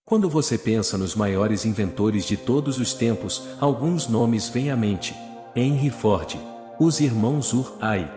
Quando você pensa nos maiores inventores de todos os tempos, alguns nomes vêm à mente. Henry Ford, os irmãos Wright,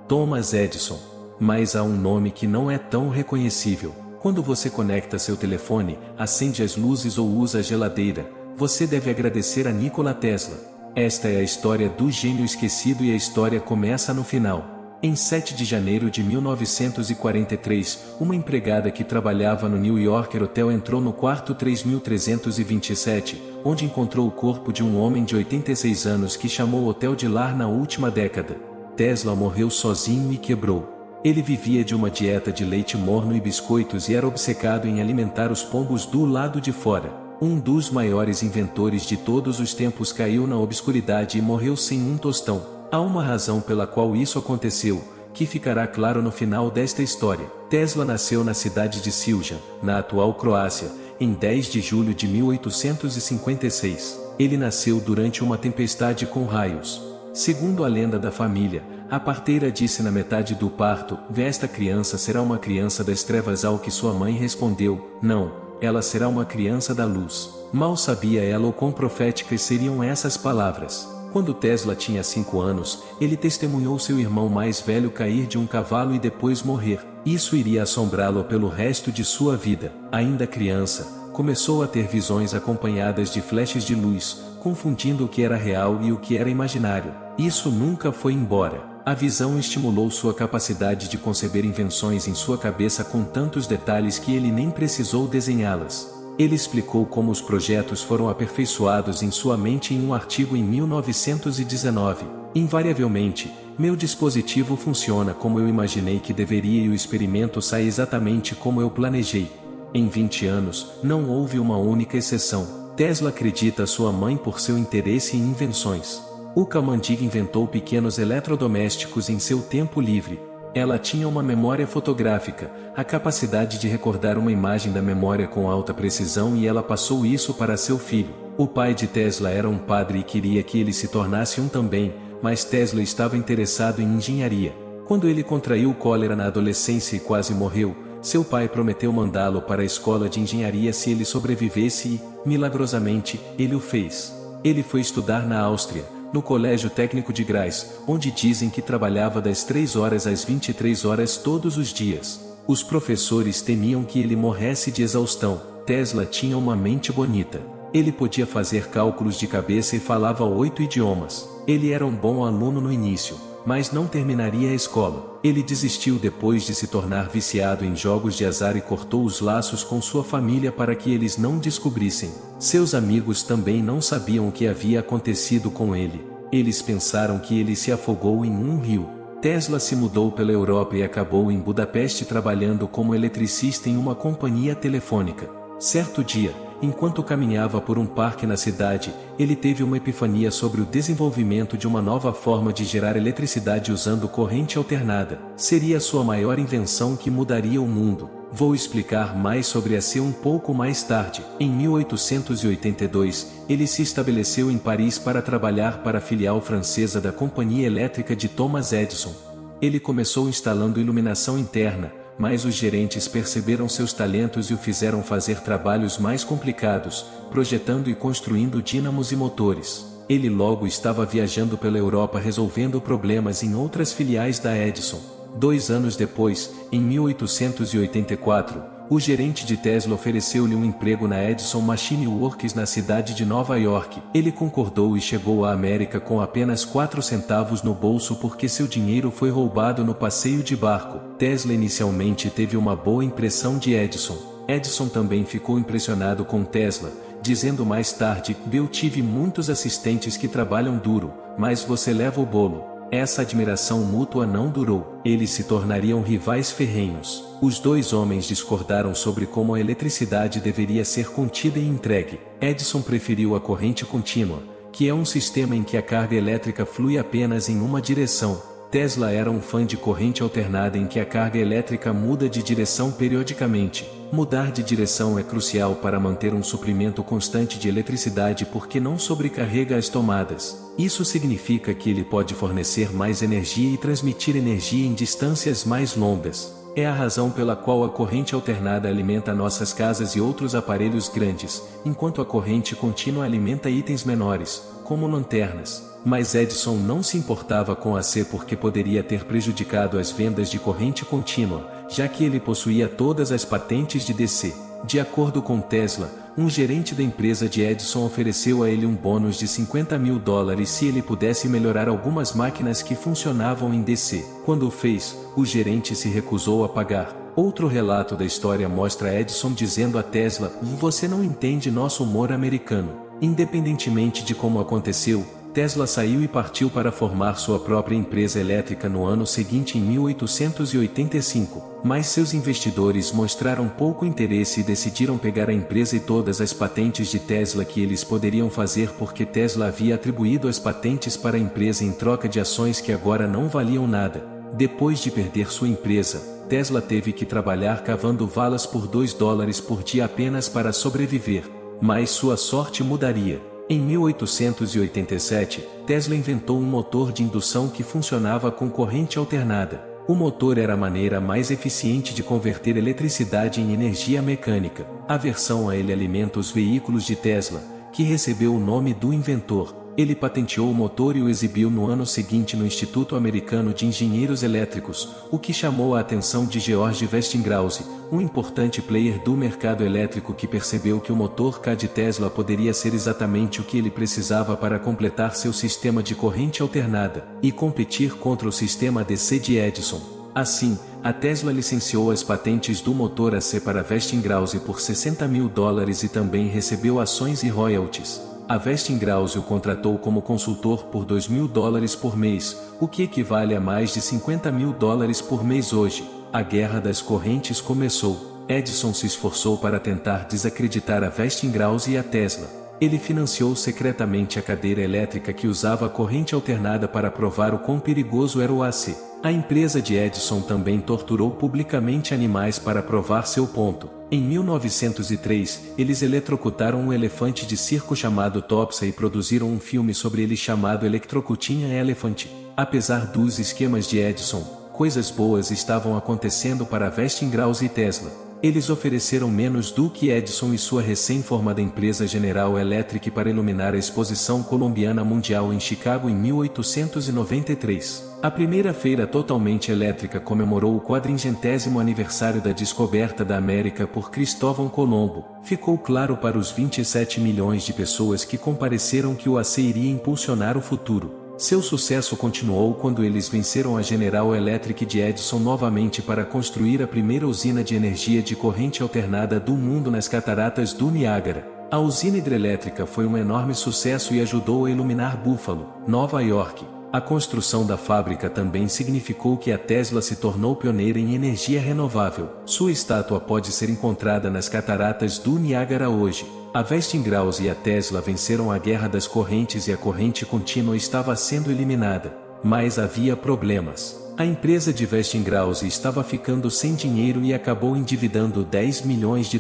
Thomas Edison. Mas há um nome que não é tão reconhecível. Quando você conecta seu telefone, acende as luzes ou usa a geladeira, você deve agradecer a Nikola Tesla. Esta é a história do gênio esquecido e a história começa no final. Em 7 de janeiro de 1943, uma empregada que trabalhava no New Yorker Hotel entrou no quarto 3327, onde encontrou o corpo de um homem de 86 anos que chamou o hotel de lar na última década. Tesla morreu sozinho e quebrou. Ele vivia de uma dieta de leite morno e biscoitos e era obcecado em alimentar os pombos do lado de fora. Um dos maiores inventores de todos os tempos caiu na obscuridade e morreu sem um tostão. Há uma razão pela qual isso aconteceu, que ficará claro no final desta história. Tesla nasceu na cidade de Siljan, na atual Croácia, em 10 de julho de 1856. Ele nasceu durante uma tempestade com raios. Segundo a lenda da família, a parteira disse na metade do parto: "Esta criança será uma criança das trevas", ao que sua mãe respondeu: "Não, ela será uma criança da luz." Mal sabia ela o quão proféticas seriam essas palavras. Quando Tesla tinha 5 anos, ele testemunhou seu irmão mais velho cair de um cavalo e depois morrer. Isso iria assombrá-lo pelo resto de sua vida. Ainda criança, começou a ter visões acompanhadas de flechas de luz, confundindo o que era real e o que era imaginário. Isso nunca foi embora. A visão estimulou sua capacidade de conceber invenções em sua cabeça com tantos detalhes que ele nem precisou desenhá-las. Ele explicou como os projetos foram aperfeiçoados em sua mente em um artigo em 1919. Invariavelmente, meu dispositivo funciona como eu imaginei que deveria e o experimento sai exatamente como eu planejei. Em 20 anos, não houve uma única exceção. Tesla acredita sua mãe por seu interesse em invenções. Uka Mandig inventou pequenos eletrodomésticos em seu tempo livre. Ela tinha uma memória fotográfica, a capacidade de recordar uma imagem da memória com alta precisão, e ela passou isso para seu filho. O pai de Tesla era um padre e queria que ele se tornasse um também, mas Tesla estava interessado em engenharia. Quando ele contraiu cólera na adolescência e quase morreu, seu pai prometeu mandá-lo para a escola de engenharia se ele sobrevivesse e, milagrosamente, ele o fez. Ele foi estudar na Áustria, no Colégio Técnico de Graz, onde dizem que trabalhava das 3 horas às 23 horas todos os dias. Os professores temiam que ele morresse de exaustão. Tesla tinha uma mente bonita. Ele podia fazer cálculos de cabeça e falava 8 idiomas. Ele era um bom aluno no início, mas não terminaria a escola. Ele desistiu depois de se tornar viciado em jogos de azar e cortou os laços com sua família para que eles não descobrissem. Seus amigos também não sabiam o que havia acontecido com ele. Eles pensaram que ele se afogou em um rio. Tesla se mudou pela Europa e acabou em Budapeste trabalhando como eletricista em uma companhia telefônica. Certo dia, enquanto caminhava por um parque na cidade, ele teve uma epifania sobre o desenvolvimento de uma nova forma de gerar eletricidade usando corrente alternada. Seria sua maior invenção que mudaria o mundo. Vou explicar mais sobre essa um pouco mais tarde. Em 1882, ele se estabeleceu em Paris para trabalhar para a filial francesa da Companhia Elétrica de Thomas Edison. Ele começou instalando iluminação interna, mas os gerentes perceberam seus talentos e o fizeram fazer trabalhos mais complicados, projetando e construindo dínamos e motores. Ele logo estava viajando pela Europa resolvendo problemas em outras filiais da Edison. 2 anos depois, em 1884, o gerente de Tesla ofereceu-lhe um emprego na Edison Machine Works na cidade de Nova York. Ele concordou e chegou à América com apenas 4 centavos no bolso porque seu dinheiro foi roubado no passeio de barco. Tesla inicialmente teve uma boa impressão de Edison. Edison também ficou impressionado com Tesla, dizendo mais tarde: "Eu tive muitos assistentes que trabalham duro, mas você leva o bolo." Essa admiração mútua não durou. Eles se tornariam rivais ferrenhos. Os dois homens discordaram sobre como a eletricidade deveria ser contida e entregue. Edison preferiu a corrente contínua, que é um sistema em que a carga elétrica flui apenas em uma direção. Tesla era um fã de corrente alternada em que a carga elétrica muda de direção periodicamente. Mudar de direção é crucial para manter um suprimento constante de eletricidade porque não sobrecarrega as tomadas. Isso significa que ele pode fornecer mais energia e transmitir energia em distâncias mais longas. É a razão pela qual a corrente alternada alimenta nossas casas e outros aparelhos grandes, enquanto a corrente contínua alimenta itens menores, como lanternas. Mas Edison não se importava com AC porque poderia ter prejudicado as vendas de corrente contínua, já que ele possuía todas as patentes de DC. De acordo com Tesla, um gerente da empresa de Edison ofereceu a ele um bônus de $50.000 se ele pudesse melhorar algumas máquinas que funcionavam em DC. Quando o fez, o gerente se recusou a pagar. Outro relato da história mostra Edison dizendo a Tesla: "Você não entende nosso humor americano." Independentemente de como aconteceu, Tesla saiu e partiu para formar sua própria empresa elétrica no ano seguinte em 1885, mas seus investidores mostraram pouco interesse e decidiram pegar a empresa e todas as patentes de Tesla que eles poderiam fazer porque Tesla havia atribuído as patentes para a empresa em troca de ações que agora não valiam nada. Depois de perder sua empresa, Tesla teve que trabalhar cavando valas por $2 por dia apenas para sobreviver, mas sua sorte mudaria. Em 1887, Tesla inventou um motor de indução que funcionava com corrente alternada. O motor era a maneira mais eficiente de converter eletricidade em energia mecânica. A versão a ele alimenta os veículos de Tesla, que recebeu o nome do inventor. Ele patenteou o motor e o exibiu no ano seguinte no Instituto Americano de Engenheiros Elétricos, o que chamou a atenção de George Westinghouse, um importante player do mercado elétrico que percebeu que o motor K de Tesla poderia ser exatamente o que ele precisava para completar seu sistema de corrente alternada e competir contra o sistema DC de Edison. Assim, a Tesla licenciou as patentes do motor AC para Westinghouse por $60.000 e também recebeu ações e royalties. A Westinghouse o contratou como consultor por $2.000 por mês, o que equivale a mais de $50.000 por mês hoje. A guerra das correntes começou. Edison se esforçou para tentar desacreditar a Westinghouse e a Tesla. Ele financiou secretamente a cadeira elétrica que usava a corrente alternada para provar o quão perigoso era o AC. A empresa de Edison também torturou publicamente animais para provar seu ponto. Em 1903, eles eletrocutaram um elefante de circo chamado Topsy e produziram um filme sobre ele chamado Electrocuting an Elephant. Apesar dos esquemas de Edison, coisas boas estavam acontecendo para Westinghouse e Tesla. Eles ofereceram menos do que Edison e sua recém-formada empresa General Electric para iluminar a Exposição Colombiana Mundial em Chicago em 1893. A primeira feira totalmente elétrica comemorou o 400º aniversário da descoberta da América por Cristóvão Colombo. Ficou claro para os 27 milhões de pessoas que compareceram que o AC iria impulsionar o futuro. Seu sucesso continuou quando eles venceram a General Electric de Edison novamente para construir a primeira usina de energia de corrente alternada do mundo nas cataratas do Niágara. A usina hidrelétrica foi um enorme sucesso e ajudou a iluminar Buffalo, Nova York. A construção da fábrica também significou que a Tesla se tornou pioneira em energia renovável. Sua estátua pode ser encontrada nas cataratas do Niágara hoje. A Westinghouse e a Tesla venceram a guerra das correntes e a corrente contínua estava sendo eliminada. Mas havia problemas. A empresa de Westinghouse estava ficando sem dinheiro e acabou endividando $10 milhões.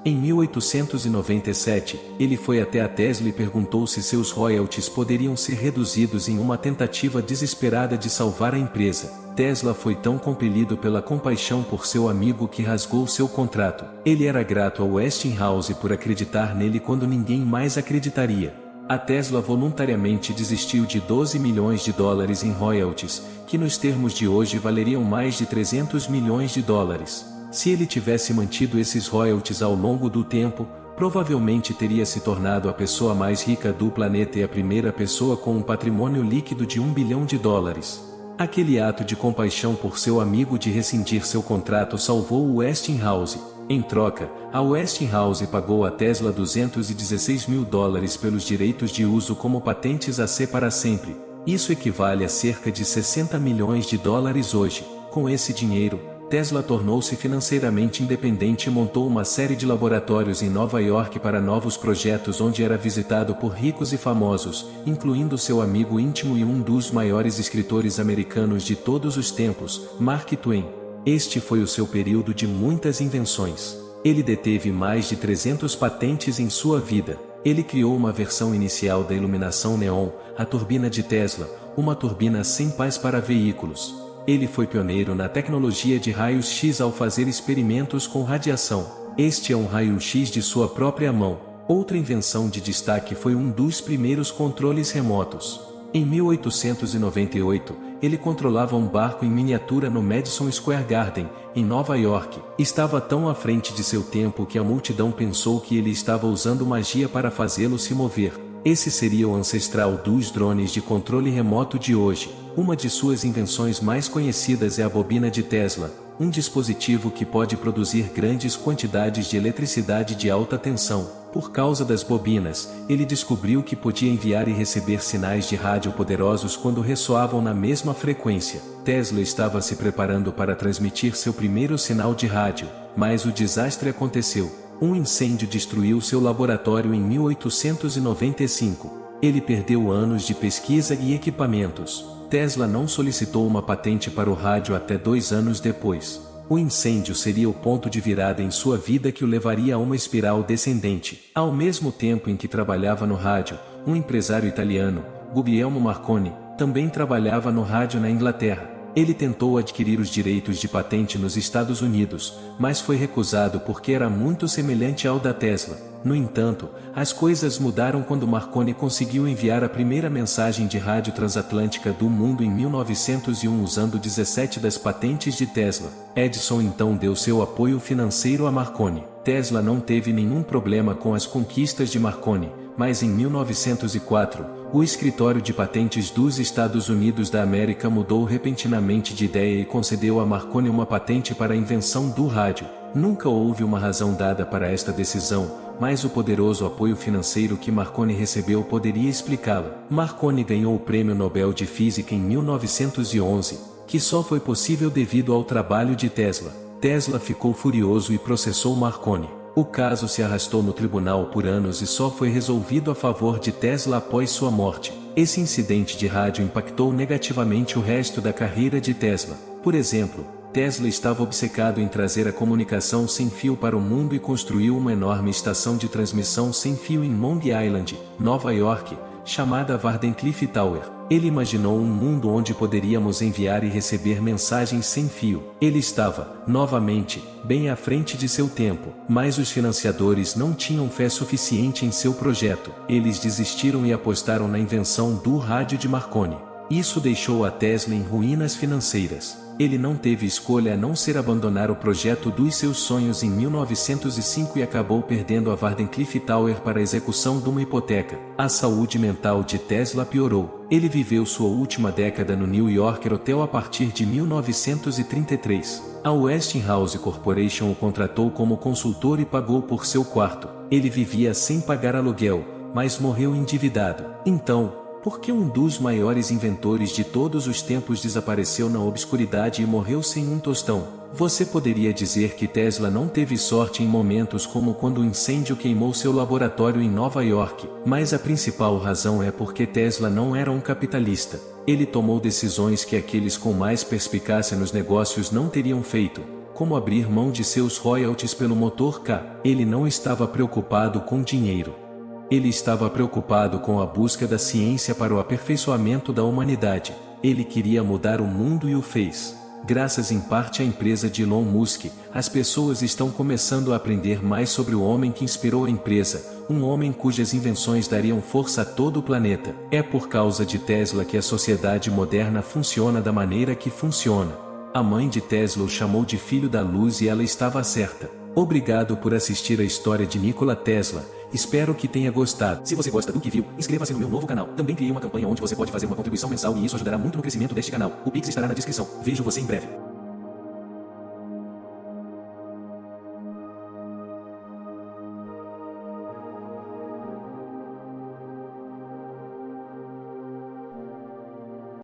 Em 1897, ele foi até a Tesla e perguntou se seus royalties poderiam ser reduzidos em uma tentativa desesperada de salvar a empresa. Tesla foi tão compelido pela compaixão por seu amigo que rasgou seu contrato. Ele era grato ao Westinghouse por acreditar nele quando ninguém mais acreditaria. A Tesla voluntariamente desistiu de $12 milhões em royalties, que nos termos de hoje valeriam mais de $300 milhões. Se ele tivesse mantido esses royalties ao longo do tempo, provavelmente teria se tornado a pessoa mais rica do planeta e a primeira pessoa com um patrimônio líquido de $1 bilhão. Aquele ato de compaixão por seu amigo de rescindir seu contrato salvou o Westinghouse. Em troca, a Westinghouse pagou a Tesla $216 mil pelos direitos de uso como patentes AC para sempre. Isso equivale a cerca de $60 milhões hoje. Com esse dinheiro, Tesla tornou-se financeiramente independente e montou uma série de laboratórios em Nova York para novos projetos onde era visitado por ricos e famosos, incluindo seu amigo íntimo e um dos maiores escritores americanos de todos os tempos, Mark Twain. Este foi o seu período de muitas invenções. Ele deteve mais de 300 patentes em sua vida. Ele criou uma versão inicial da iluminação neon, a turbina de Tesla, uma turbina sem pás para veículos. Ele foi pioneiro na tecnologia de raios-x ao fazer experimentos com radiação. Este é um raio-x de sua própria mão. Outra invenção de destaque foi um dos primeiros controles remotos. Em 1898, ele controlava um barco em miniatura no Madison Square Garden, em Nova York. Estava tão à frente de seu tempo que a multidão pensou que ele estava usando magia para fazê-lo se mover. Esse seria o ancestral dos drones de controle remoto de hoje. Uma de suas invenções mais conhecidas é a bobina de Tesla, um dispositivo que pode produzir grandes quantidades de eletricidade de alta tensão. Por causa das bobinas, ele descobriu que podia enviar e receber sinais de rádio poderosos quando ressoavam na mesma frequência. Tesla estava se preparando para transmitir seu primeiro sinal de rádio, mas o desastre aconteceu. Um incêndio destruiu seu laboratório em 1895. Ele perdeu anos de pesquisa e equipamentos. Tesla não solicitou uma patente para o rádio até 2 anos depois. O incêndio seria o ponto de virada em sua vida que o levaria a uma espiral descendente. Ao mesmo tempo em que trabalhava no rádio, um empresário italiano, Guglielmo Marconi, também trabalhava no rádio na Inglaterra. Ele tentou adquirir os direitos de patente nos Estados Unidos, mas foi recusado porque era muito semelhante ao da Tesla. No entanto, as coisas mudaram quando Marconi conseguiu enviar a primeira mensagem de rádio transatlântica do mundo em 1901 usando 17 das patentes de Tesla. Edison então deu seu apoio financeiro a Marconi. Tesla não teve nenhum problema com as conquistas de Marconi, mas em 1904, o Escritório de Patentes dos Estados Unidos da América mudou repentinamente de ideia e concedeu a Marconi uma patente para a invenção do rádio. Nunca houve uma razão dada para esta decisão, mas o poderoso apoio financeiro que Marconi recebeu poderia explicá-la. Marconi ganhou o Prêmio Nobel de Física em 1911, que só foi possível devido ao trabalho de Tesla. Tesla ficou furioso e processou Marconi. O caso se arrastou no tribunal por anos e só foi resolvido a favor de Tesla após sua morte. Esse incidente de rádio impactou negativamente o resto da carreira de Tesla. Por exemplo, Tesla estava obcecado em trazer a comunicação sem fio para o mundo e construiu uma enorme estação de transmissão sem fio em Long Island, Nova York, chamada Wardenclyffe Tower. Ele imaginou um mundo onde poderíamos enviar e receber mensagens sem fio. Ele estava, novamente, bem à frente de seu tempo, mas os financiadores não tinham fé suficiente em seu projeto. Eles desistiram e apostaram na invenção do rádio de Marconi. Isso deixou a Tesla em ruínas financeiras. Ele não teve escolha a não ser abandonar o projeto dos seus sonhos em 1905 e acabou perdendo a Wardenclyffe Tower para a execução de uma hipoteca. A saúde mental de Tesla piorou. Ele viveu sua última década no New Yorker Hotel a partir de 1933. A Westinghouse Corporation o contratou como consultor e pagou por seu quarto. Ele vivia sem pagar aluguel, mas morreu endividado. Então, por que um dos maiores inventores de todos os tempos desapareceu na obscuridade e morreu sem um tostão? Você poderia dizer que Tesla não teve sorte em momentos como quando o incêndio queimou seu laboratório em Nova York, mas a principal razão é porque Tesla não era um capitalista. Ele tomou decisões que aqueles com mais perspicácia nos negócios não teriam feito, como abrir mão de seus royalties pelo motor K. Ele não estava preocupado com dinheiro. Ele estava preocupado com a busca da ciência para o aperfeiçoamento da humanidade. Ele queria mudar o mundo e o fez. Graças em parte à empresa de Elon Musk, as pessoas estão começando a aprender mais sobre o homem que inspirou a empresa, um homem cujas invenções dariam força a todo o planeta. É por causa de Tesla que a sociedade moderna funciona da maneira que funciona. A mãe de Tesla o chamou de filho da luz e ela estava certa. Obrigado por assistir a história de Nikola Tesla. Espero que tenha gostado. Se você gosta do que viu, inscreva-se no meu novo canal. Também criei uma campanha onde você pode fazer uma contribuição mensal e isso ajudará muito no crescimento deste canal. O Pix estará na descrição. Vejo você em breve.